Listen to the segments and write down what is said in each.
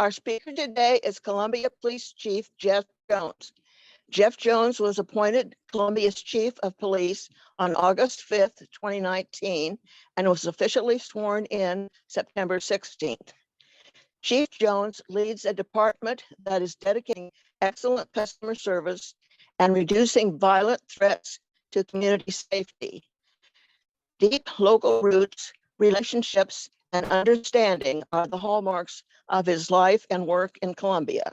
Our speaker today is Columbia Police Chief Geoff Jones. Geoff Jones was appointed Columbia's Chief of Police on August 5th, 2019, and was officially sworn in September 16th. Chief Jones leads a department that is dedicating excellent customer service and reducing violent threats to community safety. Deep local roots, relationships, and understanding are the hallmarks of his life and work in Columbia.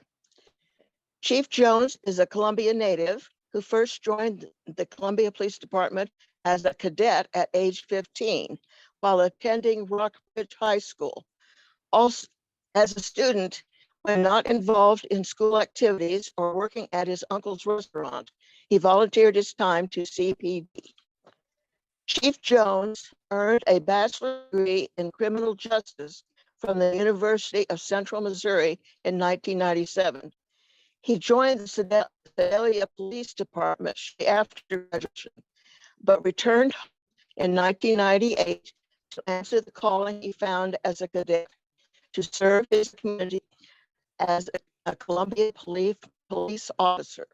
Chief Jones is a Columbia native who first joined the Columbia Police Department as a cadet at age 15 while attending Rockbridge High School. Also, as a student, when not involved in school activities or working at his uncle's restaurant, he volunteered his time to CPD. Chief Jones earned a bachelor's degree in criminal justice from the University of Central Missouri in 1997. He joined the Sedalia Police Department after graduation, but returned in 1998 to answer the calling he found as a cadet to serve his community as a Columbia police officer.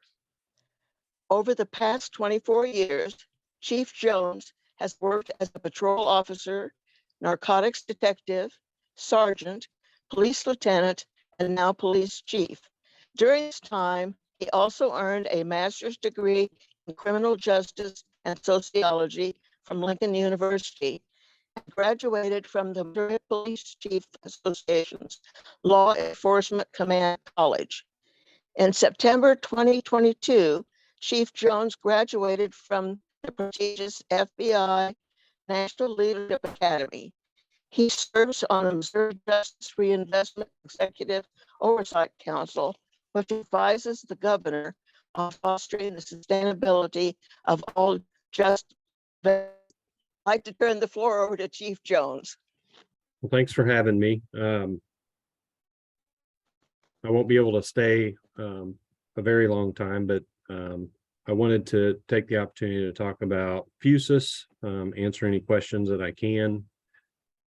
Over the past 24 years, Chief Jones has worked as a patrol officer, narcotics detective, sergeant, police lieutenant, and now police chief. During this time, he also earned a master's degree in criminal justice and sociology from Lincoln University and graduated from the Missouri Police Chief Association's Law Enforcement Command College. In September 2022, Chief Jones graduated from the prestigious FBI National Leadership Academy. He serves on the Missouri Justice Reinvestment Executive Oversight Council, which advises the governor on fostering the sustainability of all justice. I'd like to turn the floor over to Chief Jones. Well, thanks for having me. I won't be able to stay a very long time, but I wanted to take the opportunity to talk about FUSUS, answer any questions that I can.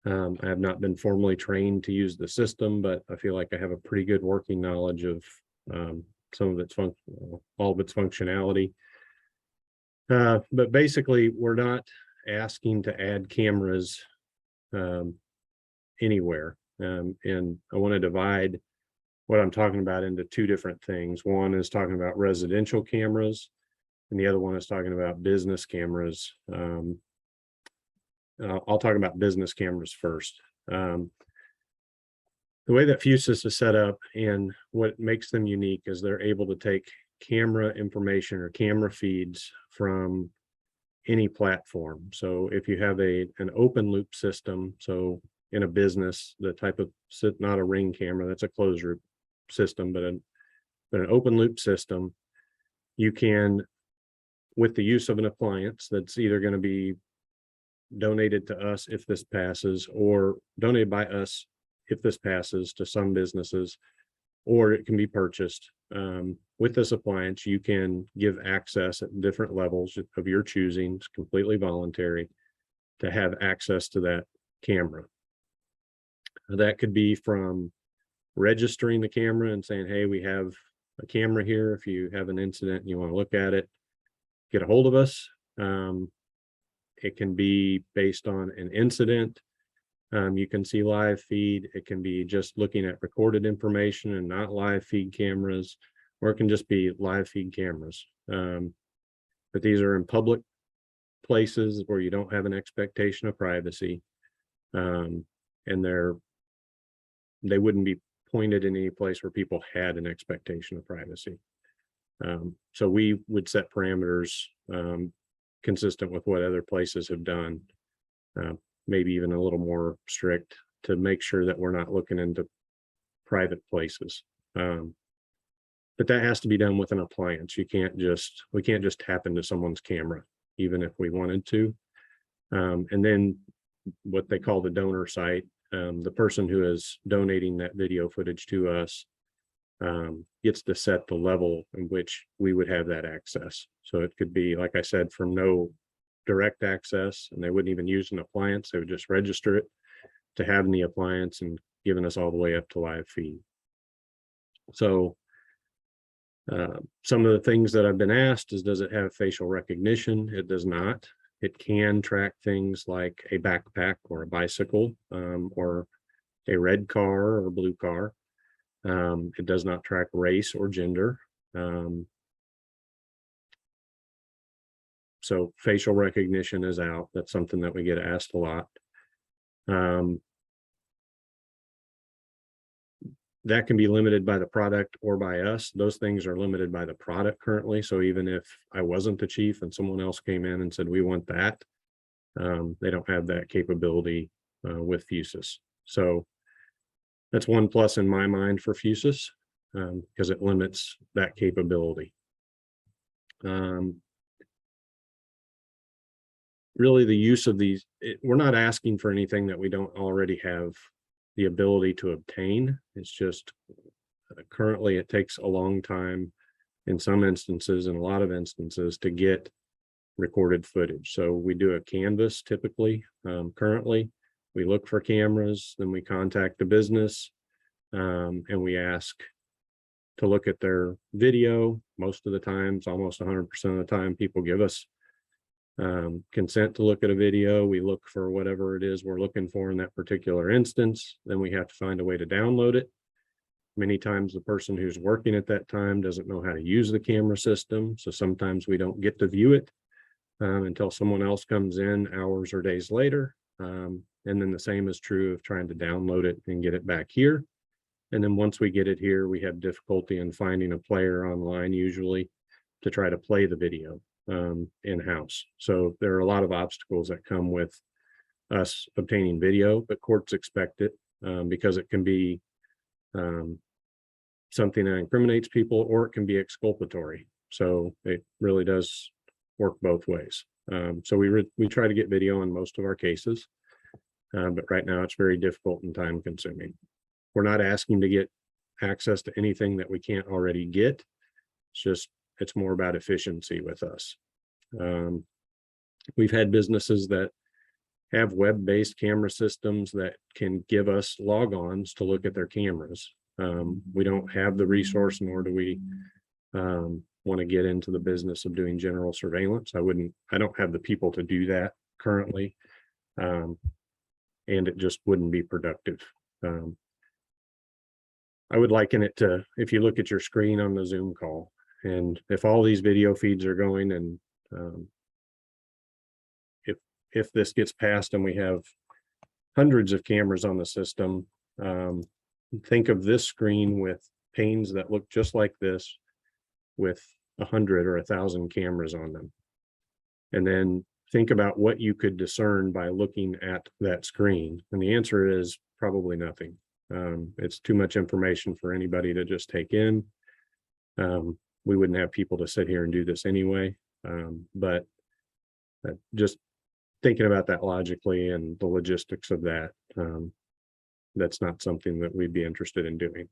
I have not been formally trained to use the system, but I feel like I have a pretty good working knowledge of some of its all of its functionality. But basically, we're not asking to add cameras anywhere. And I want to divide what I'm talking about into two different things. One is talking about residential cameras, and the other one is talking about business cameras. I'll talk about business cameras first. The way that FUSUS is set up and what makes them unique is they're able to take camera information or camera feeds from any platform. So if you have an open loop system, so in a business, the type of, not a Ring camera, that's a closed loop system, but an open loop system, you can, with the use of an appliance that's either going to be donated to us if this passes, or donated by us if this passes to some businesses, or it can be purchased. With this appliance, you can give access at different levels of your choosing. It's completely voluntary to have access to that camera. That could be from registering the camera and saying, hey, we have a camera here. If you have an incident and you want to look at it, get a hold of us. It can be based on an incident. You can see live feed. It can be just looking at recorded information and not live feed cameras, or it can just be live feed cameras. But these are in public places where you don't have an expectation of privacy. And they wouldn't be pointed in any place where people had an expectation of privacy. So we would set parameters consistent with what other places have done, maybe even a little more strict, to make sure that we're not looking into private places. But that has to be done with an appliance. We can't just tap into someone's camera, even if we wanted to. And then what they call the donor site, the person who is donating that video footage to us gets to set the level in which we would have that access. So it could be, like I said, from no direct access, and they wouldn't even use an appliance. They would just register it, to having the appliance and giving us all the way up to live feed. So some of the things that I've been asked is, does it have facial recognition? It does not. It can track things like a backpack or a bicycle, or a red car or a blue car. It does not track race or gender. So facial recognition is out. That's something that we get asked a lot. That can be limited by the product or by us. Those things are limited by the product currently. So even if I wasn't the chief and someone else came in and said, we want that, they don't have that capability with FUSUS. So that's one plus in my mind for FUSUS, because it limits that capability. Really, the use of these, we're not asking for anything that we don't already have the ability to obtain. It's just currently it takes a long time in some instances, in a lot of instances, to get recorded footage. So we do a canvas typically. Currently, we look for cameras, then we contact the business, and we ask to look at their video. Most of the times, almost 100% of the time, people give us consent to look at a video. We look for whatever it is we're looking for in that particular instance. Then we have to find a way to download it. Many times the person who's working at that time doesn't know how to use the camera system. So sometimes we don't get to view it until someone else comes in hours or days later. And then the same is true of trying to download it and get it back here. And then once we get it here, we have difficulty in finding a player online usually to try to play the video in-house. So there are a lot of obstacles that come with us obtaining video, but courts expect it because it can be something that incriminates people, or it can be exculpatory. So it really does work both ways. So we try to get video in most of our cases, but right now it's very difficult and time consuming. We're not asking to get access to anything that we can't already get. It's more about efficiency with us. We've had businesses that have web-based camera systems that can give us logons to look at their cameras. We don't have the resource, nor do we want to get into the business of doing general surveillance. I don't have the people to do that currently. And it just wouldn't be productive. I would liken it to, if you look at your screen on the Zoom call, and if all these video feeds are going, and if this gets passed and we have hundreds of cameras on the system, think of this screen with panes that look just like this with 100 or 1,000 cameras on them. And then think about what you could discern by looking at that screen. And the answer is probably nothing. It's too much information for anybody to just take in. We wouldn't have people to sit here and do this anyway. But just thinking about that logically and the logistics of that, that's not something that we'd be interested in doing.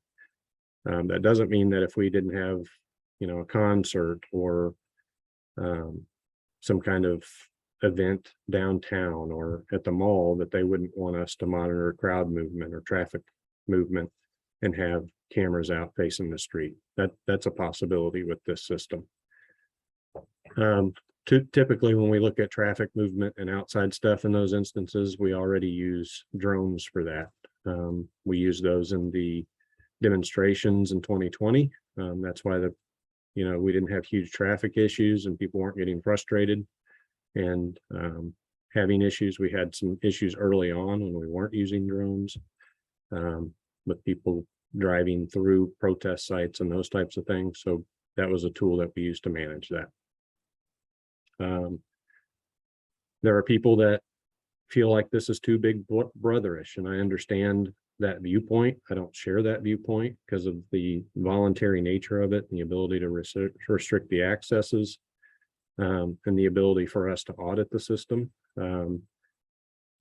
That doesn't mean that if we didn't have, a concert or some kind of event downtown or at the mall, that they wouldn't want us to monitor crowd movement or traffic movement and have cameras out facing the street. That's a possibility with this system. Typically, when we look at traffic movement and outside stuff in those instances, we already use drones for that. We use those in the demonstrations in 2020. That's why we didn't have huge traffic issues and people weren't getting frustrated and having issues. We had some issues early on when we weren't using drones, with people driving through protest sites and those types of things. So that was a tool that we used to manage that. There are people that feel like this is too big brotherish, and I understand that viewpoint. I don't share that viewpoint because of the voluntary nature of it and the ability to restrict the accesses, and the ability for us to audit the system,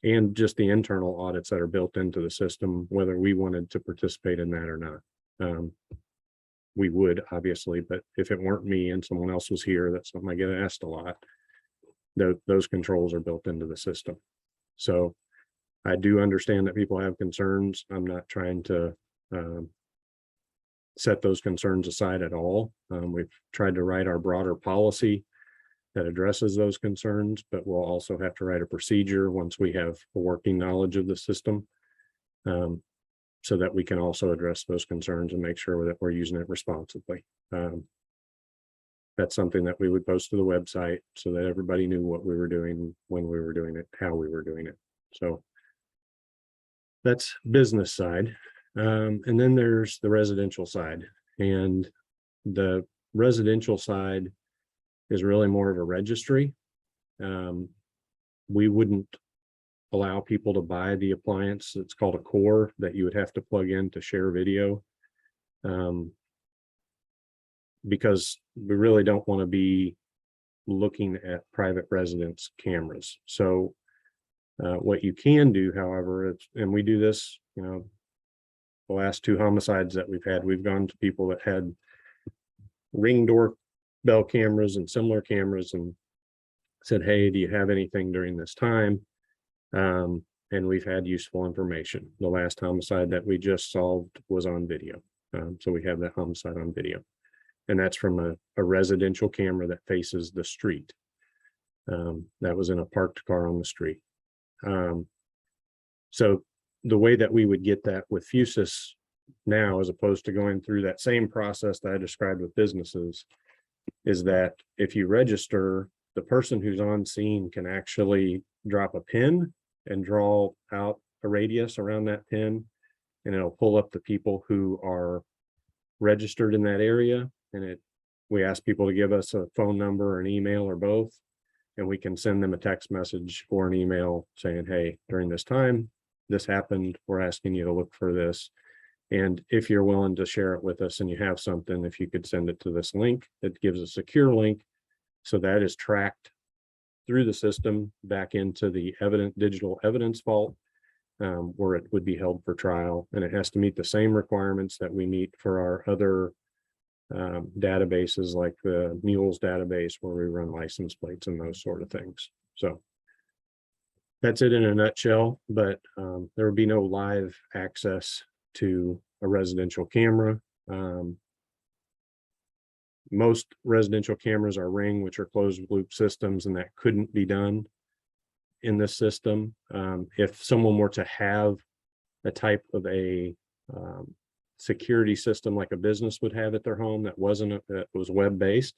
and just the internal audits that are built into the system, whether we wanted to participate in that or not. We would, obviously, but if it weren't me and someone else was here, that's something I get asked a lot. Those controls are built into the system. So I do understand that people have concerns. I'm not trying to set those concerns aside at all. We've tried to write our broader policy that addresses those concerns, but we'll also have to write a procedure once we have a working knowledge of the system, so that we can also address those concerns and make sure that we're using it responsibly. That's something that we would post to the website so that everybody knew what we were doing, when we were doing it, how we were doing it. So that's business side. And then there's the residential side, and the residential side is really more of a registry. We wouldn't allow people to buy the appliance. It's called a core that you would have to plug in to share video, because we really don't want to be looking at private residence cameras. So what you can do, however, and we do this, the last 2 homicides that we've had, we've gone to people that had Ring doorbell cameras and similar cameras and said, hey, do you have anything during this time? And we've had useful information. The last homicide that we just solved was on video. So we have that homicide on video. And that's from a residential camera that faces the street. That was in a parked car on the street. So the way that we would get that with FUSUS now, as opposed to going through that same process that I described with businesses, is that if you register, the person who's on scene can actually drop a pin and draw out a radius around that pin, and it'll pull up the people who are registered in that area. And we ask people to give us a phone number or an email or both, and we can send them a text message or an email saying, hey, during this time, this happened. We're asking you to look for this. And if you're willing to share it with us and you have something, if you could send it to this link, it gives a secure link. So that is tracked through the system back into the digital evidence vault, where it would be held for trial. And it has to meet the same requirements that we meet for our other databases, like the Mules database, where we run license plates and those sort of things. So that's it in a nutshell, but there would be no live access to a residential camera. Most residential cameras are Ring, which are closed loop systems, and that couldn't be done in this system. If someone were to have a type of a security system like a business would have at their home that was web-based,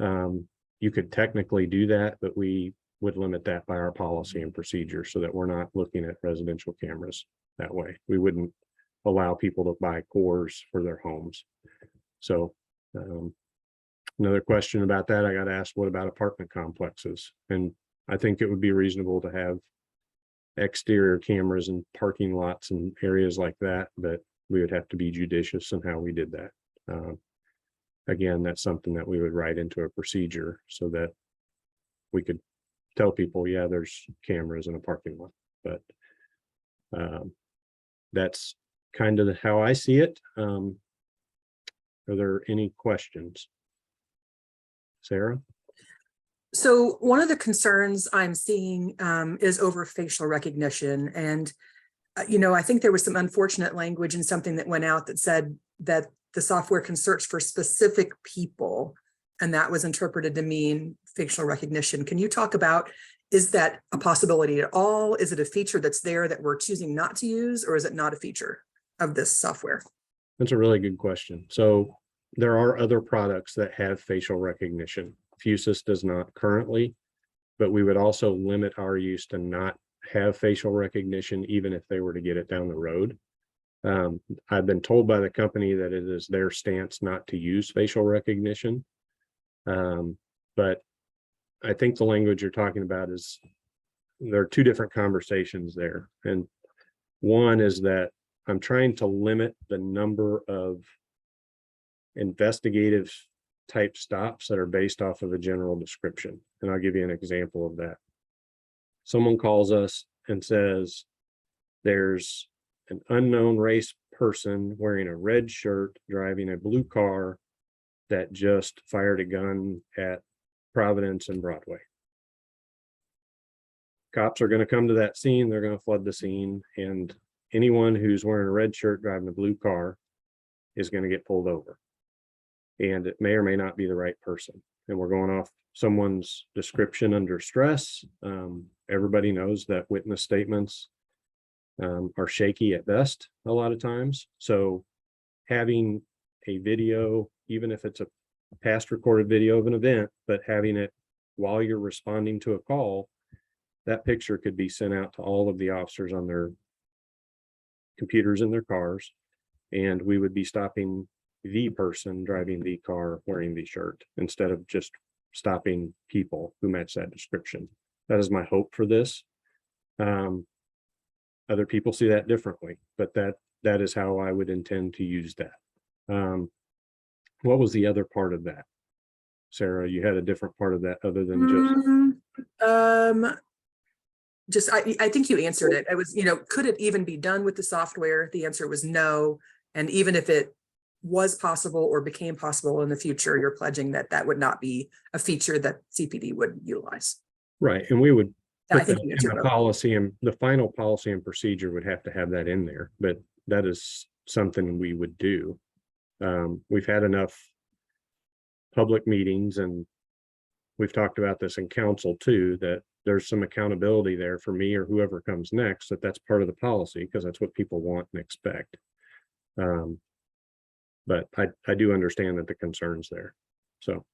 you could technically do that, but we would limit that by our policy and procedure so that we're not looking at residential cameras that way. We wouldn't allow people to buy cores for their homes. So another question about that, I got asked, what about apartment complexes? And I think it would be reasonable to have exterior cameras in parking lots and areas like that, but we would have to be judicious in how we did that. Again, that's something that we would write into a procedure so that we could tell people, yeah, there's cameras in a parking lot. But that's kind of how I see it. Are there any questions? Sarah? So one of the concerns I'm seeing is over facial recognition. And, I think there was some unfortunate language in something that went out that said that the software can search for specific people, and that was interpreted to mean facial recognition. Can you talk about, is that a possibility at all? Is it a feature that's there that we're choosing not to use, or is it not a feature of this software? That's a really good question. So there are other products that have facial recognition. FUSUS does not currently, but we would also limit our use to not have facial recognition, even if they were to get it down the road. I've been told by the company that it is their stance not to use facial recognition. But I think the language you're talking about is, there are 2 different conversations there. And one is that I'm trying to limit the number of investigative type stops that are based off of a general description. And I'll give you an example of that. Someone calls us and says, there's an unknown race person wearing a red shirt, driving a blue car that just fired a gun at Providence and Broadway. Cops are going to come to that scene. They're going to flood the scene. And anyone who's wearing a red shirt driving a blue car is going to get pulled over. And it may or may not be the right person. And we're going off someone's description under stress. Everybody knows that witness statements are shaky at best a lot of times. So having a video, even if it's a past recorded video of an event, but having it while you're responding to a call, that picture could be sent out to all of the officers on their computers in their cars, and we would be stopping the person driving the car wearing the shirt instead of just stopping people who match that description. That is my hope for this. Other people see that differently, but that is how I would intend to use that. What was the other part of that? Sarah, you had a different part of that other than just. I think you answered it. It was, could it even be done with the software? The answer was no. And even if it was possible or became possible in the future, you're pledging that that would not be a feature that CPD would utilize. Right. And we would I put think that you in answered the both. policy, and the final policy and procedure would have to have that in there, but that is something we would do. We've had enough public meetings, and we've talked about this in council too, that there's some accountability there for me or whoever comes next, that's part of the policy, because that's what people want and expect. But I do understand that the concern's there. So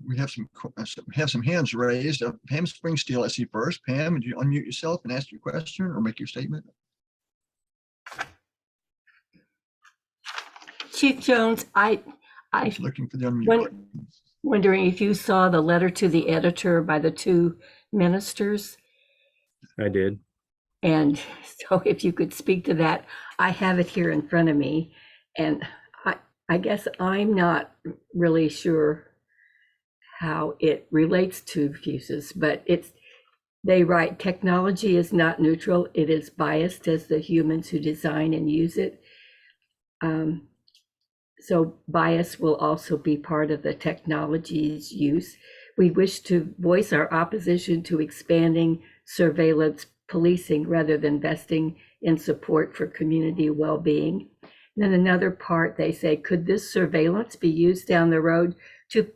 we have some hands raised. Pam Springsteel, I see first. Pam, would you unmute yourself and ask your question or make your statement? Chief Jones, I was looking for the unmute when- button. wondering if you saw the letter to the editor by the two ministers, I did. and so if you could speak to that. I have it here in front of me, and I guess I'm not really sure how it relates to FUSUS, but they write, technology is not neutral, it is biased as the humans who design and use it. So bias will also be part of the technology's use. We wish to voice our opposition to expanding surveillance policing rather than investing in support for community well-being. And then another part, they say, could this surveillance be used down the road to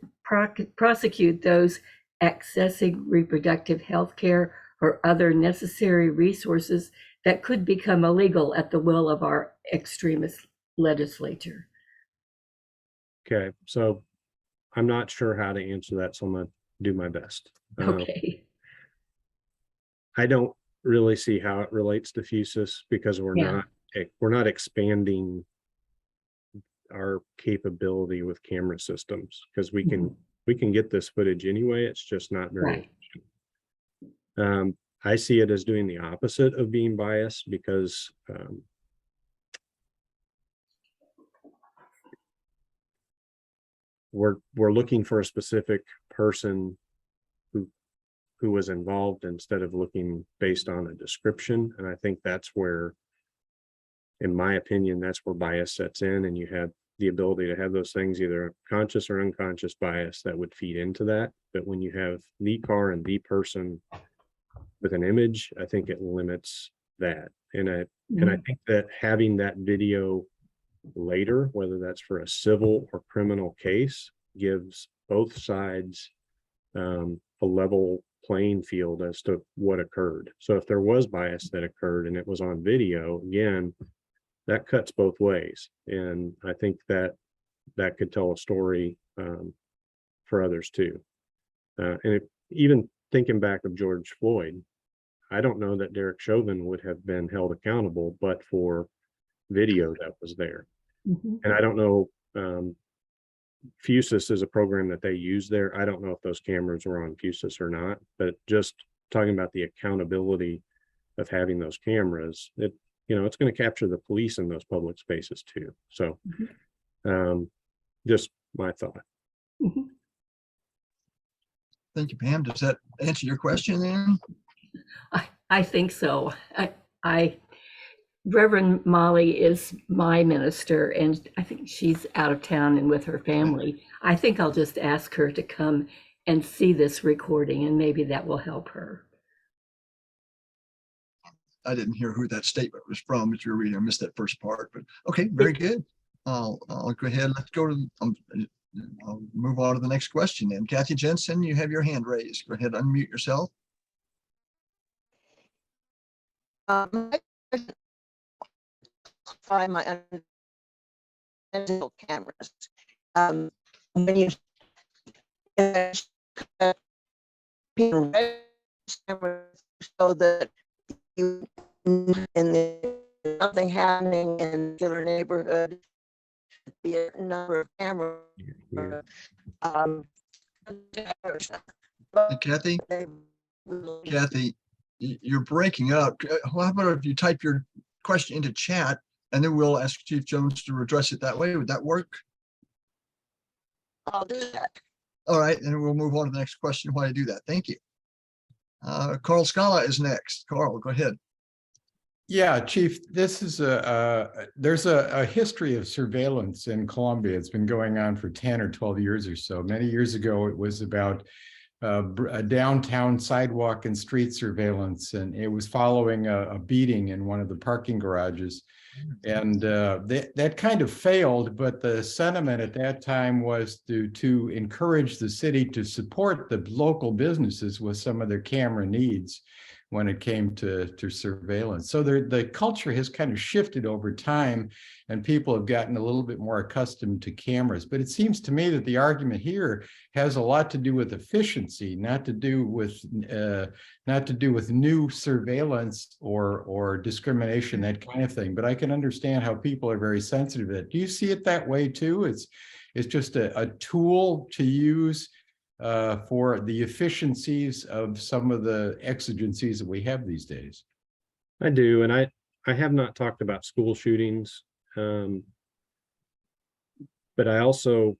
prosecute those accessing reproductive health care or other necessary resources that could become illegal at the will of our extremist legislature? Okay, so I'm not sure how to answer that, so I'm gonna do my best. Okay. I don't really see how it relates to FUSUS, because we're not expanding our capability with camera systems, because we can get this footage anyway. It's just not very efficient. I see it as doing the opposite of being biased, because we're looking for a specific person who was involved instead of looking based on a description. And I think that's where, in my opinion, that's where bias sets in, and you have the ability to have those things, either conscious or unconscious bias, that would feed into that. But when you have the car and the person with an image, I think it limits that. And I think that having that video later, whether that's for a civil or criminal case, gives both sides a level playing field as to what occurred. So if there was bias that occurred and it was on video, again, that cuts both ways. And I think that could tell a story for others too. And even thinking back of George Floyd, I don't know that Derek Chauvin would have been held accountable but for video that was there. And I don't know, FUSUS is a program that they use there. I don't know if those cameras were on FUSUS or not, but just talking about the accountability of having those cameras, it's going to capture the police in those public spaces too. So just my thought. Thank you, Pam. Does that answer your question then? I think so. Reverend Molly is my minister, and I think she's out of town and with her family. I think I'll just ask her to come and see this recording, and maybe that will help her. I didn't hear who that statement was from, but you were reading. I missed that first part, but okay, very good. I'll go ahead. Let's go to, I'll move on to the next question then. Kathy Jensen, you have your hand raised. Go ahead, unmute yourself. My question, find my digital cameras. When you people cameras so that you in the nothing happening in your neighborhood, be a number of cameras. Hey, Kathy, you're breaking up. How about if you type your question into chat and then we'll ask Chief Jones to address it that way? Would that work? I'll do that. All right, and we'll move on to the next question while I do that. Thank you. Carl Scala is next. Carl, go ahead. Yeah, Chief, this is there's a history of surveillance in Columbia. It's been going on for 10 or 12 years or so. Many years ago, it was about a downtown sidewalk and street surveillance, and it was following a beating in one of the parking garages. And that kind of failed, but the sentiment at that time was to encourage the city to support the local businesses with some of their camera needs when it came to surveillance. So the culture has kind of shifted over time, and people have gotten a little bit more accustomed to cameras. But it seems to me that the argument here has a lot to do with efficiency, not to do with new surveillance or discrimination, that kind of thing. But I can understand how people are very sensitive to that. Do you see it that way too? It's just a tool to use for the efficiencies of some of the exigencies that we have these days. I do, and I have not talked about school shootings, but I also,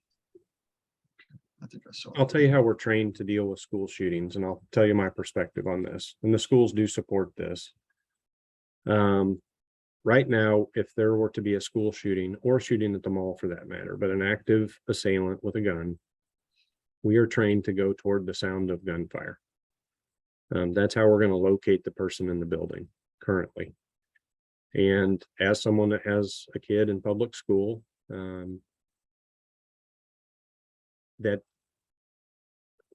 I think I saw. I'll tell you how we're trained to deal with school shootings, and I'll tell you my perspective on this. And the schools do support this. Right now, if there were to be a school shooting or shooting at the mall for that matter, but an active assailant with a gun, we are trained to go toward the sound of gunfire. That's how we're going to locate the person in the building currently. And as someone that has a kid in public school, that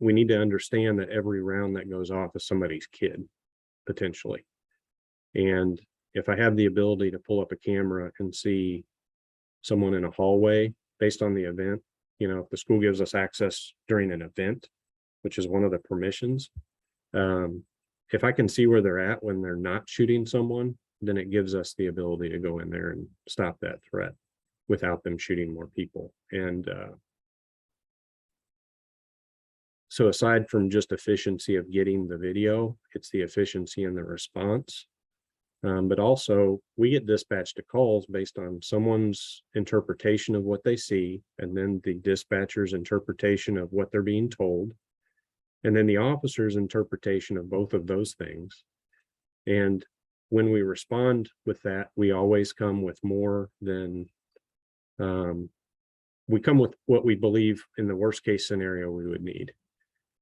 we need to understand that every round that goes off is somebody's kid, potentially. And if I have the ability to pull up a camera and see someone in a hallway based on the event, you know, if the school gives us access during an event, which is one of the permissions, if I can see where they're at when they're not shooting someone, then it gives us the ability to go in there and stop that threat without them shooting more people. And so aside from just efficiency of getting the video, it's the efficiency in the response. But also we get dispatched to calls based on someone's interpretation of what they see, and then the dispatcher's interpretation of what they're being told, and then the officer's interpretation of both of those things. And when we respond with that, we always come with more than, we come with what we believe in the worst case scenario we would need.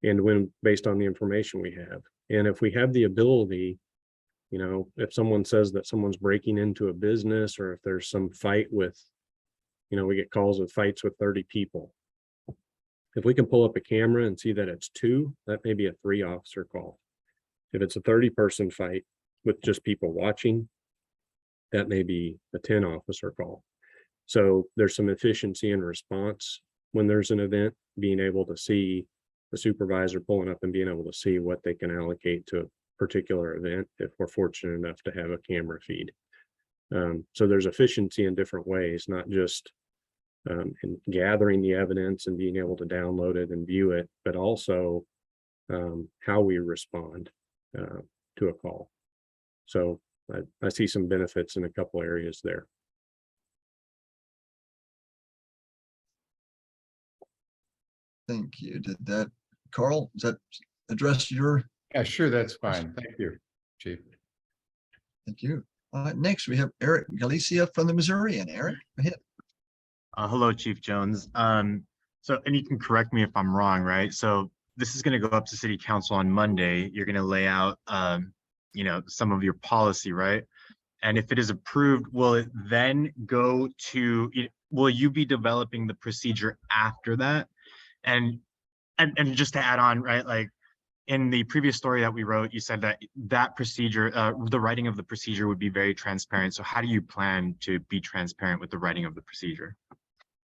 And when based on the information we have, and if we have the ability, you know, if someone says that someone's breaking into a business, or if there's some fight with, you know, we get calls with fights with 30 people. If we can pull up a camera and see that it's 2, that may be a 3-officer call. If it's a 30-person fight with just people watching, that may be a 10-officer call. So there's some efficiency in response when there's an event, being able to see the supervisor pulling up and being able to see what they can allocate to a particular event if we're fortunate enough to have a camera feed. So there's efficiency in different ways, not just in gathering the evidence and being able to download it and view it, but also how we respond to a call. So I see some benefits in a couple areas there. Thank you. Did that, Carl, does that address your? Yeah, sure, that's fine. Thank you, Chief. Thank you. Next, we have Eric Galicia from the Missourian. Eric, go ahead. Hello, Chief Jones. So, and you can correct me if I'm wrong, right? So this is going to go up to City Council on Monday. You're going to lay out some of your policy, right? And if it is approved, will it then go to, will you be developing the procedure after that? And just to add on, right, like in the previous story that we wrote, you said that procedure, the writing of the procedure would be very transparent. So how do you plan to be transparent with the writing of the procedure?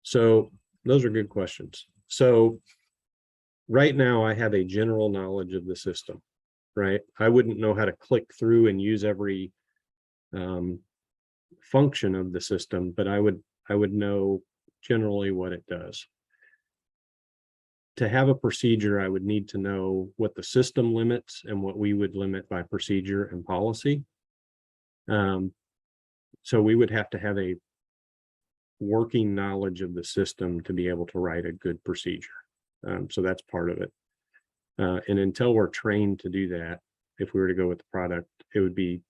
So those are good questions. So right now I have a general knowledge of the system, right? I wouldn't know how to click through and use every function of the system, but I would know generally what it does. To have a procedure, I would need to know what the system limits and what we would limit by procedure and policy. So we would have to have a working knowledge of the system to be able to write a good procedure. So that's part of it. And until we're trained to do that, if we were to go with the product, it would be,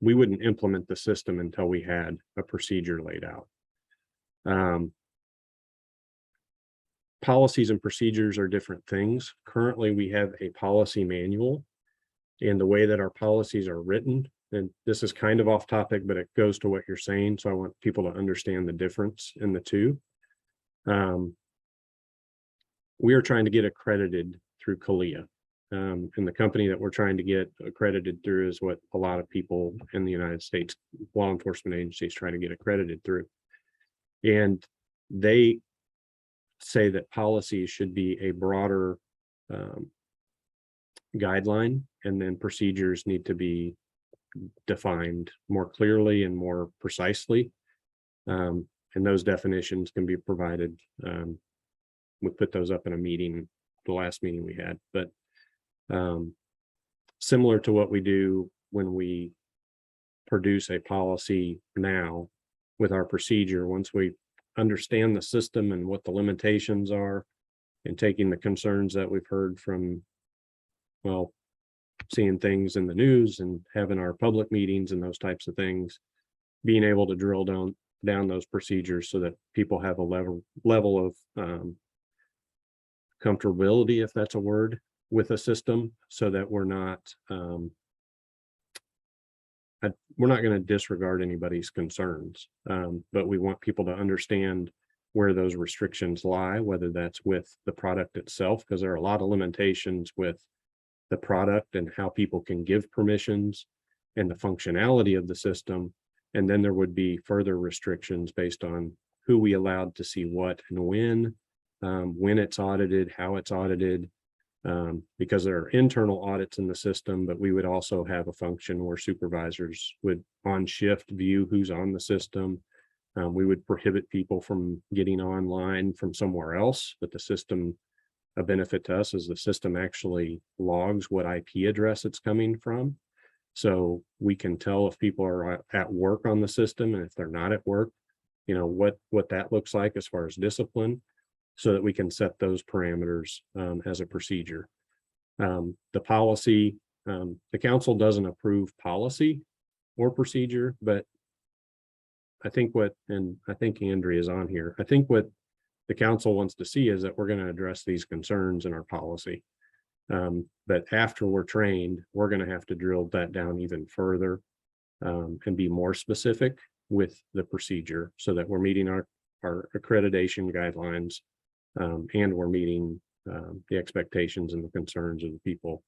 we wouldn't implement the system until we had a procedure laid out. Policies and procedures are different things. Currently, we have a policy manual, and the way that our policies are written, and this is kind of off topic, but it goes to what you're saying. So I want people to understand the difference in the two. We are trying to get accredited through CALEA. And the company that we're trying to get accredited through is what a lot of people in the United States law enforcement agencies try to get accredited through. And they say that policies should be a broader guideline, and then procedures need to be defined more clearly and more precisely. And those definitions can be provided. We put those up in a meeting, the last meeting we had, but similar to what we do when we produce a policy now with our procedure, once we understand the system and what the limitations are, and taking the concerns that we've heard from, well, seeing things in the news and having our public meetings and those types of things, being able to drill down those procedures so that people have a level of comfortability, if that's a word, with a system, so that we're not going to disregard anybody's concerns, but we want people to understand where those restrictions lie, whether that's with the product itself, because there are a lot of limitations with the product and how people can give permissions and the functionality of the system. And then there would be further restrictions based on who we allowed to see what and when it's audited, how it's audited, because there are internal audits in the system, but we would also have a function where supervisors would on shift view who's on the system. We would prohibit people from getting online from somewhere else, but the system, a benefit to us is the system actually logs what IP address it's coming from. So we can tell if people are at work on the system, and if they're not at work, what that looks like as far as discipline, so that we can set those parameters as a procedure. The policy, the council doesn't approve policy or procedure, but I think and I think Andrea is on here, I think what the council wants to see is that we're going to address these concerns in our policy. But after we're trained, we're going to have to drill that down even further and be more specific with the procedure, so that we're meeting our accreditation guidelines, and we're meeting the expectations and the concerns of the people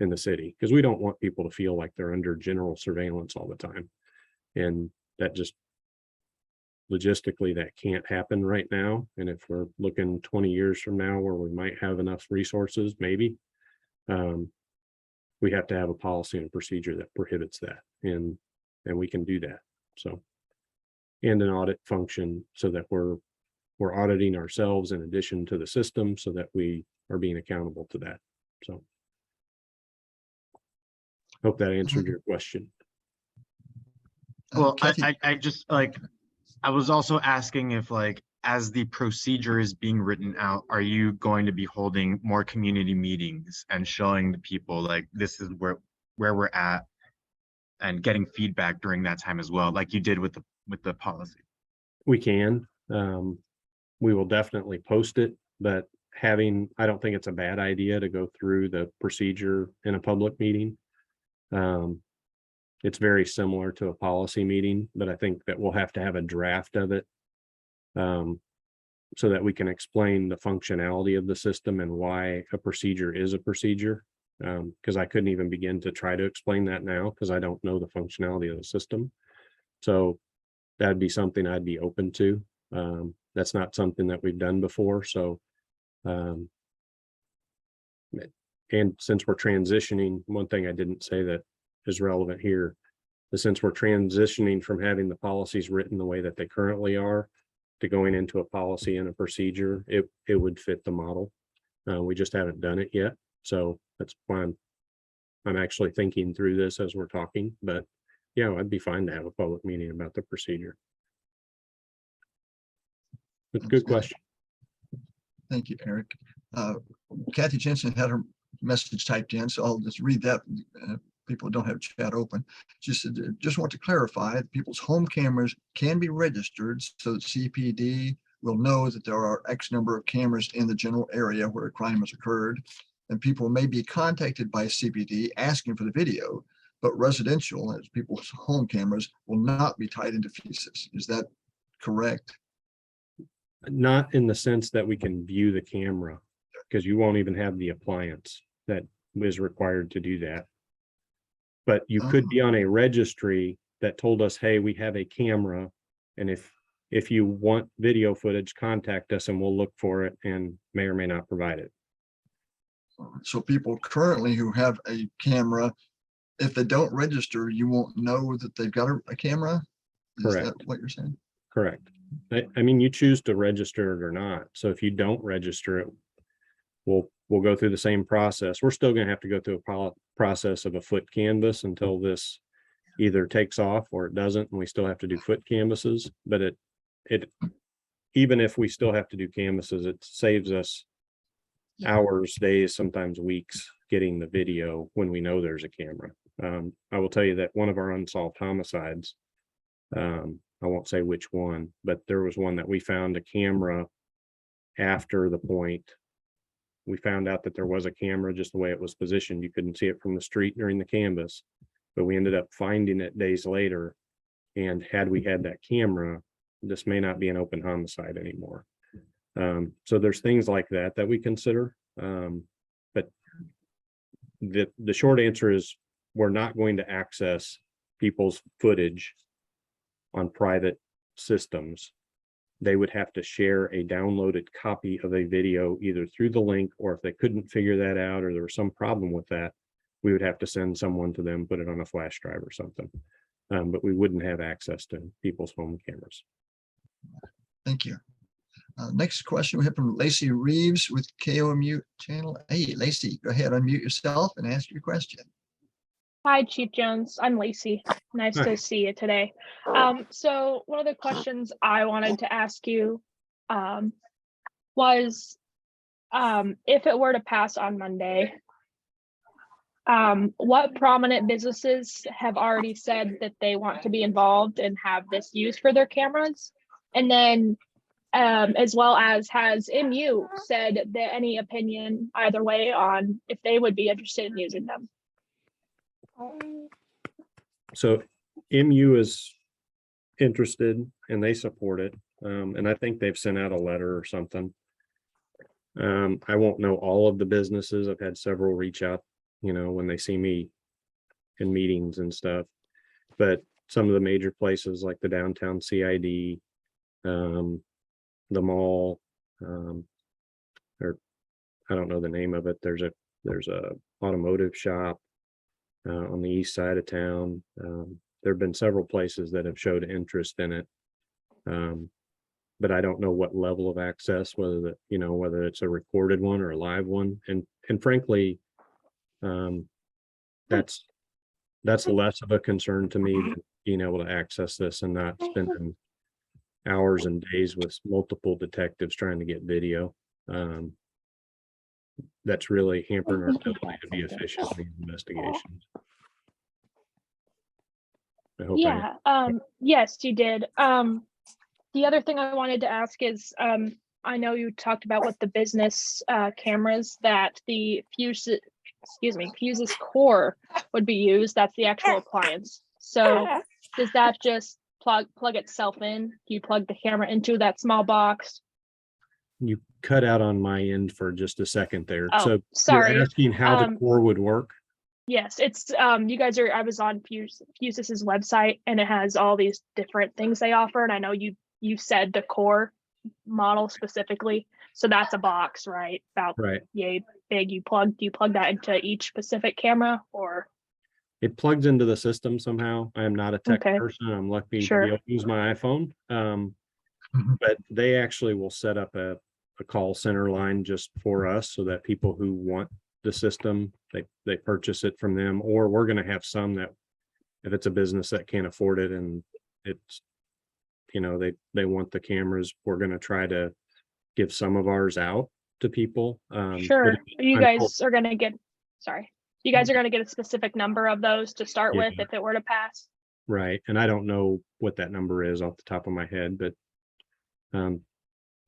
in the city, because we don't want people to feel like they're under general surveillance all the time. And that just logistically, that can't happen right now. And if we're looking 20 years from now where we might have enough resources, maybe we have to have a policy and a procedure that prohibits that, and we can do that. So, and an audit function, so that we're auditing ourselves in addition to the system, so that we are being accountable to that. So hope that answered your question. Well, Kathy? I just I was also asking if, as the procedure is being written out, are you going to be holding more community meetings and showing the people this is where we're at, and getting feedback during that time as well, like you did with the policy? We can. We will definitely post it, but I don't think it's a bad idea to go through the procedure in a public meeting. It's very similar to a policy meeting, but I think that we'll have to have a draft of it. So that we can explain the functionality of the system and why a procedure is a procedure. Because I couldn't even begin to try to explain that now because I don't know the functionality of the system. So that'd be something I'd be open to. That's not something that we've done before. So, and since we're transitioning, one thing I didn't say that is relevant here is since we're transitioning from having the policies written the way that they currently are to going into a policy and a procedure, it would fit the model. We just haven't done it yet. So that's why I'm actually thinking through this as we're talking, but yeah, I'd be fine to have a public meeting about the procedure. But good question. Thank you, Eric. Kathy Jensen had her message typed in, so I'll just read that. People don't have chat open. She said, just want to clarify that people's home cameras can be registered so that CPD will know that there are X number of cameras in the general area where a crime has occurred. And people may be contacted by CPD asking for the video, but residential, as people's home cameras, will not be tied into FUSUS. Is that correct? Not in the sense that we can view the camera, because you won't even have the appliance that is required to do that. But you could be on a registry that told us, hey, we have a camera, and if you want video footage, contact us and we'll look for it and may or may not provide it. So people currently who have a camera, if they don't register, you won't know that they've got a camera? Is that Correct. what you're saying? Correct. I mean, you choose to register it or not. So if you don't register it, we'll go through the same process. We're still going to have to go through a process of a foot canvas until this either takes off or it doesn't, and we still have to do foot canvases. But it even if we still have to do canvases, it saves us hours, days, sometimes weeks getting the video when we know there's a camera. I will tell you that one of our unsolved homicides, I won't say which one, but there was one that we found a camera after the point. We found out that there was a camera, just the way it was positioned. You couldn't see it from the street during the canvas, but we ended up finding it days later. And had we had that camera, this may not be an open homicide anymore. So there's things like that we consider. But the short answer is we're not going to access people's footage on private systems. They would have to share a downloaded copy of a video either through the link, or if they couldn't figure that out or there was some problem with that, we would have to send someone to them, put it on a flash drive or something. But we wouldn't have access to people's home cameras. Thank you. Next question we have from Lacey Reeves with KOMU Channel 8. Lacey, go ahead, unmute yourself and ask your question. Hi, Chief Jones. I'm Lacey. Nice Hi. to see you today. So one of the questions I wanted to ask you was if it were to pass on Monday, what prominent businesses have already said that they want to be involved and have this used for their cameras? And then as well as, has MU said that any opinion either way on if they would be interested in using them? So MU is interested and they support it. And I think they've sent out a letter or something. I won't know all of the businesses. I've had several reach out, when they see me in meetings and stuff. But some of the major places like the downtown CID, the mall, or I don't know the name of it. There's a automotive shop on the east side of town. There have been several places that have showed interest in it. But I don't know what level of access, whether it's a recorded one or a live one. And frankly, that's less of a concern to me than being able to access this and not spending hours and days with multiple detectives trying to get video. That's really hampering our ability to be efficient in these investigations. I hope Yes, you did. The other thing I wanted to ask is, I know you talked about what the business cameras that the FUSUS core would be used. That's the actual appliance. So does that just plug itself in? Do you plug the camera into that small box? You cut out on my end for just a second there. Oh, So you're sorry. asking how the core would work? Yes, it's you guys are. I was on FUSUS's website, and it has all these different things they offer. And I know you said the core model specifically, so that's a box, right? About Right. yay big. Do you plug that into each specific camera, or It plugs into the system somehow. I am not a tech Okay. person. I'm lucky to Sure. be able to use my iPhone. But they actually will set up a call center line just for us so that people who want the system, they purchase it from them, or we're going to have some that if it's a business that can't afford it and it's, they want the cameras, we're going to try to give some of ours out to people. sure, you I'm guys are gonna get. Sorry, you guys are gonna get a specific number of those to start Yeah. with if it were to pass. Right. And I don't know what that number is off the top of my head, but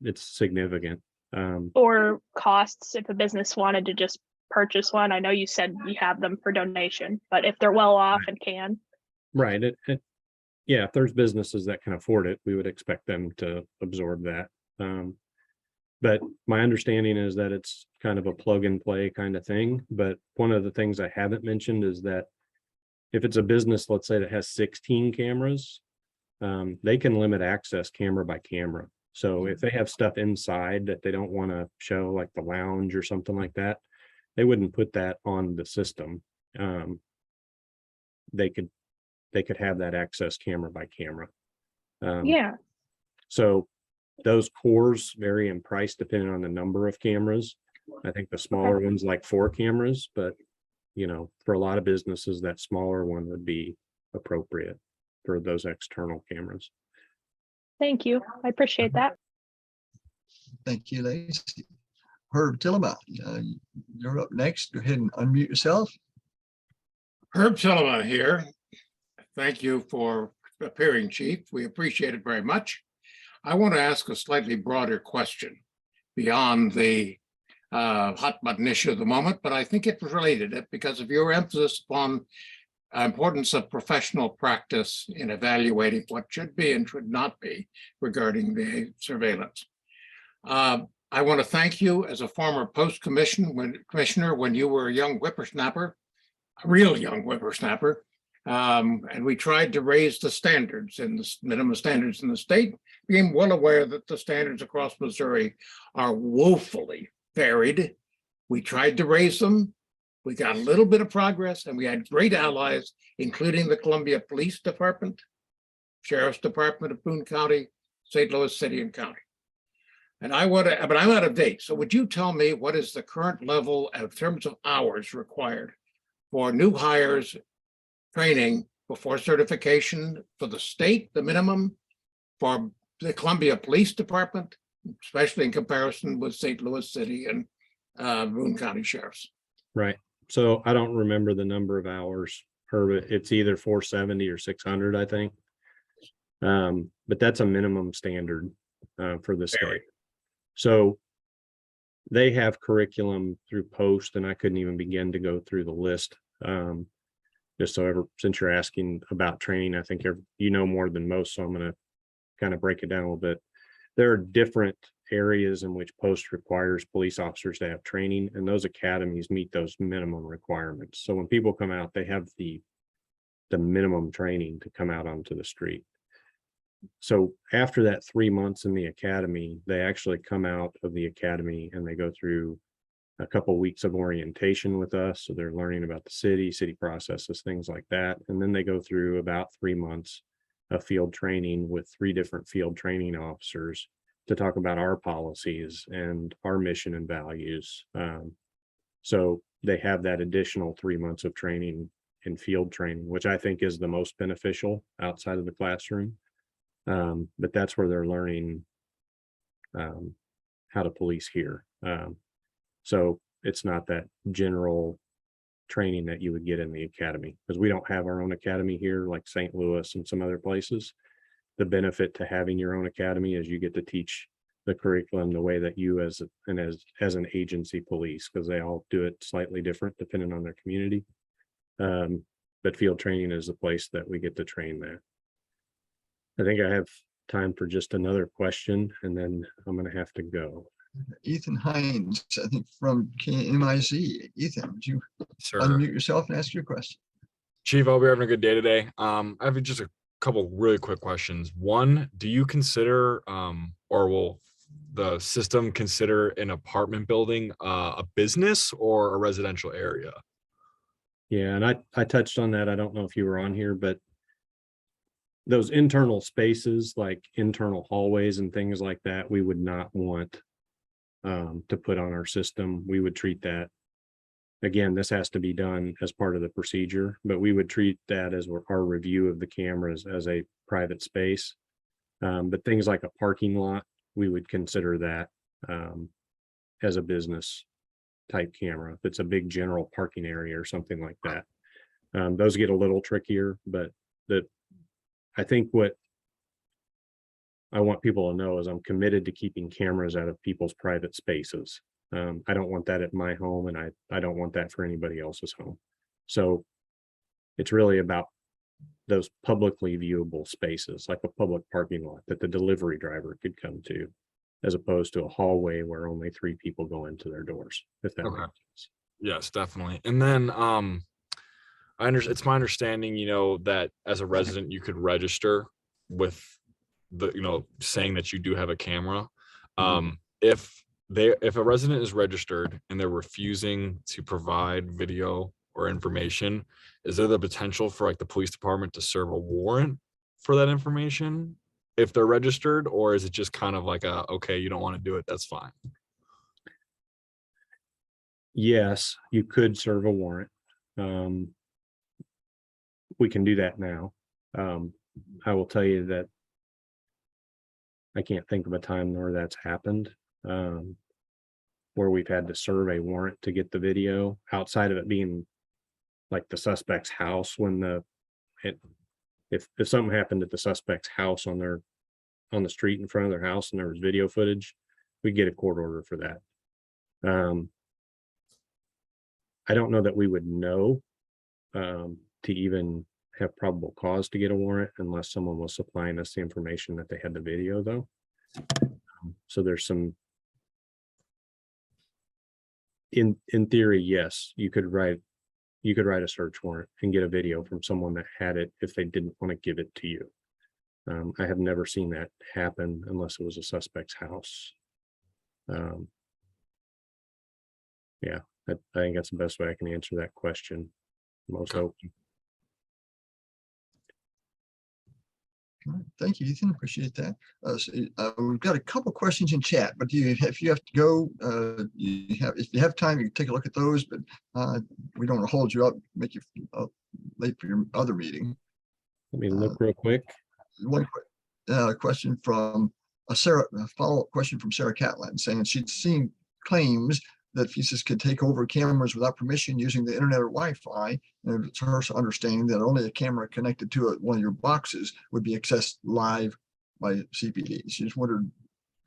it's significant. Or costs if a business wanted to just purchase one. I know you said you have them for donation, but if they're well off and can. Right. Yeah, if there's businesses that can afford it, we would expect them to absorb that. But my understanding is that it's kind of a plug and play kind of thing. But one of the things I haven't mentioned is that if it's a business, let's say that has 16 cameras, they can limit access camera by camera. So if they have stuff inside that they don't want to show, like the lounge or something like that, they wouldn't put that on the system. They could have that access camera by camera. Yeah, So those cores vary in price depending on the number of cameras. I think the smaller ones like 4 cameras, but for a lot of businesses, that smaller one would be appropriate for those external cameras. thank you. I appreciate that. Thank you, Lacey. Herb Tillema, you're up next. Go ahead and unmute yourself. Herb Tillema here. Thank you for appearing, Chief. We appreciate it very much. I want to ask a slightly broader question beyond the hot button issue of the moment, but I think it was related because of your emphasis upon importance of professional practice in evaluating what should be and should not be regarding the surveillance. I want to thank you as a former post commissioner when you were a young whippersnapper, a real young whippersnapper, and we tried to raise the standards and the minimum standards in the state, being well aware that the standards across Missouri are woefully varied. We tried to raise them. We got a little bit of progress, and we had great allies, including the Columbia Police Department, Sheriff's Department of Boone County, St. Louis City and County. And but I'm out of date. So would you tell me what is the current level in terms of hours required for new hires training before certification for the state, the minimum for the Columbia Police Department, especially in comparison with St. Louis City and Boone County Sheriffs? Right. So I don't remember the number of hours, Herb. It's either 470 or 600, I think. But that's a minimum standard for the state. So they have curriculum through post, and I couldn't even begin to go through the list. Just since you're asking about training, I think you know more than most, so I'm going to kind of break it down a little bit. There are different areas in which post requires police officers to have training, and those academies meet those minimum requirements. So when people come out, they have the minimum training to come out onto the street. So after that 3 months in the academy, they actually come out of the academy and they go through a couple of weeks of orientation with us. So they're learning about the city processes, things like that. And then they go through about 3 months of field training with 3 different field training officers to talk about our policies and our mission and values. So they have that additional 3 months of training in field training, which I think is the most beneficial outside of the classroom. But that's where they're learning how to police here. So it's not that general training that you would get in the academy, because we don't have our own academy here like St. Louis and some other places. The benefit to having your own academy is you get to teach the curriculum the way that you as an agency police, because they all do it slightly different depending on their community. but field training is the place that we get to train that. I think I have time for just another question, and then I'm going to have to go. Ethan Hines, I think from KMIZ. Ethan, would you Sure. unmute yourself and ask your question? Chief, I hope you're having a good day today. I have just a couple really quick questions. One, do you consider, or will the system consider an apartment building a business or a residential area? Yeah, and I touched on that. I don't know if you were on here, but those internal spaces, like internal hallways and things like that, we would not want to put on our system. We would treat that, again, this has to be done as part of the procedure, but we would treat that as our review of the cameras as a private space. But things like a parking lot, we would consider that as a business type camera. If it's a big general parking area or something like that. Those get a little trickier, but I think what I want people to know is I'm committed to keeping cameras out of people's private spaces. I don't want that at my home, and I don't want that for anybody else's home. So it's really about those publicly viewable spaces, like a public parking lot that the delivery driver could come to, as opposed to a hallway where only 3 people go into their doors, if that Okay. makes sense. Yes, definitely. And then it's my understanding, that as a resident, you could register with the, saying that you do have a camera. If a resident is registered and they're refusing to provide video or information, is there the potential for like the police department to serve a warrant for that information if they're registered, or is it just kind of like okay, you don't want to do it, that's fine? Yes, you could serve a warrant. We can do that now. I will tell you that I can't think of a time where that's happened, where we've had to serve a warrant to get the video, outside of it being like the suspect's house. When if something happened at the suspect's house on the street in front of their house and there was video footage, we'd get a court order for that. I don't know that we would know to even have probable cause to get a warrant unless someone was supplying us the information that they had the video, though. So there's some, in theory, yes, you could write a search warrant and get a video from someone that had it if they didn't want to give it to you. I have never seen that happen unless it was a suspect's house. Yeah, I think that's the best way I can answer that question. Most open. All right, thank you, Ethan. Appreciate that. We've got a couple questions in chat, but if you have to go, if you have time, you can take a look at those, but we don't want to hold you up, make you late for your other meeting. Let me look real quick. One question from a follow-up question from Sarah Catlin, saying she'd seen claims that FUSUS could take over cameras without permission using the internet or Wi-Fi. And it's her understanding that only a camera connected to one of your boxes would be accessed live by CPD. She just wondered,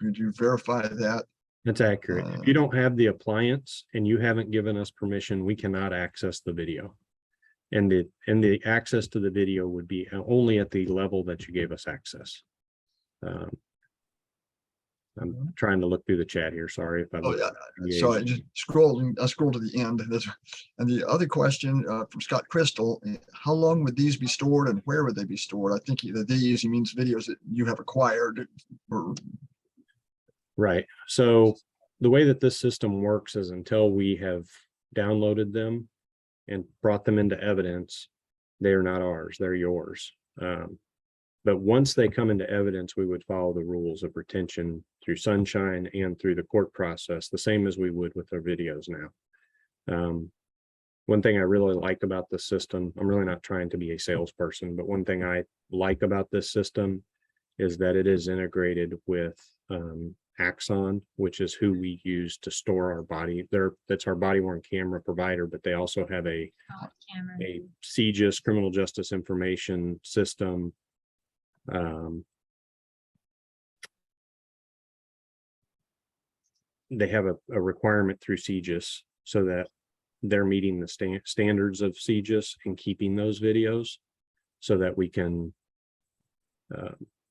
could you verify that? That's accurate. If you don't have the appliance and you haven't given us permission, we cannot access the video. And the access to the video would be only at the level that you gave us access. I'm trying to look through the chat here. Sorry if I. Oh yeah, so I just scrolled to the end. And the other question from Scott Crystal: how long would these be stored, and where would they be stored? I think the these means videos that you have acquired. Right. So the way that this system works is until we have downloaded them and brought them into evidence, they are not ours. They're yours. But once they come into evidence, we would follow the rules of retention through Sunshine and through the court process, the same as we would with our videos now. One thing I really like about this system, I'm really not trying to be a salesperson, but one thing I like about this system is that it is integrated with Axon, which is who we use to store our body. That's our body-worn camera provider, but they also have a CJIS, criminal justice information system. They have a requirement through CJIS so that they're meeting the standards of CGIS and keeping those videos so that we can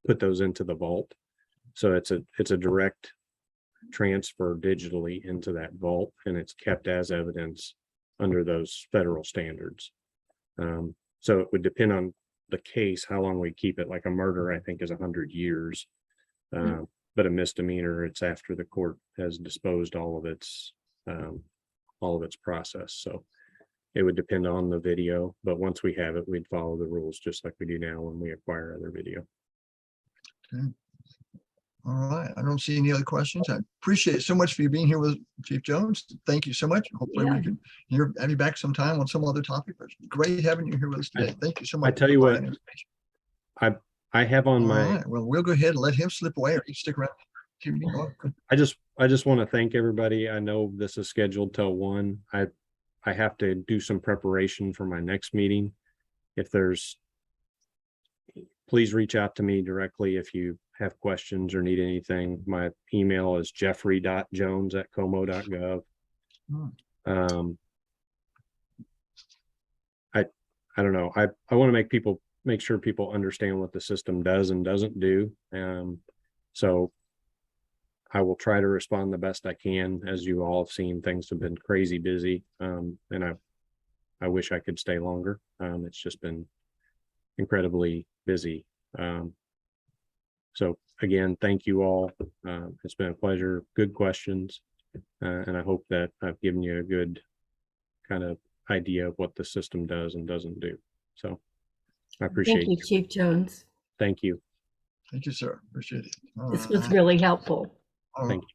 put those into the vault. So it's a direct transfer digitally into that vault, and it's kept as evidence under those federal standards. So it would depend on the case, how long we keep it. Like a murder, I think, is 100 years. But a misdemeanor, it's after the court has disposed all of its process. So it would depend on the video, but once we have it, we'd follow the rules just like we do now when we acquire other video. Okay. All right. I don't see any other questions. I appreciate it so much for you being here with Chief Jones. Thank you so much. Hopefully Yeah. we can have you back sometime on some other topic. But it's great having you here with us today. Thank you so much. I tell for you what, providing information. I have on All my, right. Well, we'll go ahead and let him slip away, or you stick around. I just want to thank everybody. I know this is scheduled till 1. I have to do some preparation for my next meeting. Please reach out to me directly if you have questions or need anything. My email is jeffrey.jones@como.gov. I don't know. I want to make sure people understand what the system does and doesn't do. So I will try to respond the best I can. As you all have seen, things have been crazy busy. And I wish I could stay longer. It's just been incredibly busy. So again, thank you all. It's been a pleasure. Good questions. And I hope that I've given you a good kind of idea of what the system does and doesn't do. So I appreciate Thank you, Chief Jones. Thank you. Thank you, sir. Appreciate it. All This was right. really helpful. All Thank you.